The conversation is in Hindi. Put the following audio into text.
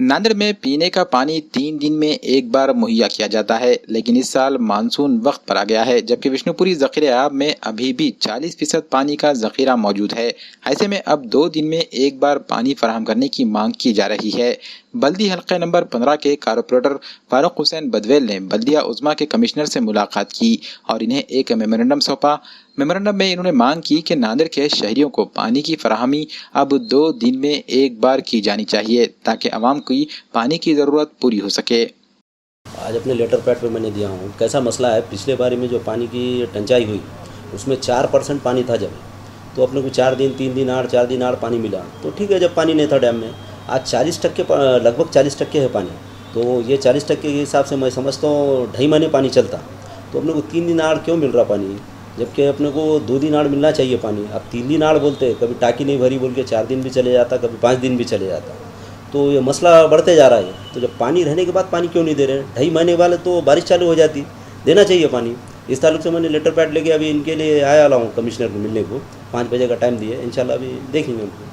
नांदेड़ में पीने का पानी 3 दिन में एक बार मुहैया किया जाता है, लेकिन इस साल मानसून वक्त पर आ गया है, जबकि विष्णुपुरी जखीरे आब में अभी भी 40% पानी का जखीरा मौजूद है। ऐसे में अब 2 दिन में एक बार पानी फराहम करने की मांग की जा रही है। बल्दी हल्के नंबर 15 के कारपोरेटर फारूक हुसैन बदवेल ने बल्दिया उज़्मा के कमिश्नर से मुलाकात की और इन्हें एक मेमोरेंडम सौंपा। मेमोरेंडम में इन्होंने मांग की कि नांदेड़ के शहरियों को पानी की फराहमी अब 2 दिन में एक बार की जानी चाहिए, ताकि आवाम की पानी की ज़रूरत पूरी हो सके। आज अपने लेटर पैड पे मैंने दिया हूँ। कैसा मसला है, पिछले बारी में जो पानी की टंचाई हुई उसमें 4% पानी था जब, तो अपने को 4 दिन 3 दिन आड़ 4 दिन आड़ पानी मिला, तो ठीक है। जब पानी नहीं था डैम में, आज 40% लगभग 40% है पानी, तो ये 40% के हिसाब से मैं समझता हूँ 2.5 महीने पानी चलता, तो अपने को 3 दिन आड़ क्यों मिल रहा पानी, जबकि अपने को 2 दिन आड़ मिलना चाहिए पानी। अब 3 दिन आड़ बोलते, कभी टाँकी नहीं भरी बोल के 4 दिन भी चले जाता, कभी 5 दिन भी चले जाता, तो ये मसला बढ़ते जा रहा है। तो जब पानी रहने के बाद पानी क्यों नहीं दे रहे? 2.5 महीने वाले तो बारिश चालू हो जाती, देना चाहिए पानी। इस ताल्लुक से मैंने लेटर पैड लेके अभी इनके लिए आया हूँ कमिश्नर को मिलने को। 5 बजे का टाइम दिए, इंशाल्लाह अभी देखेंगे उनको।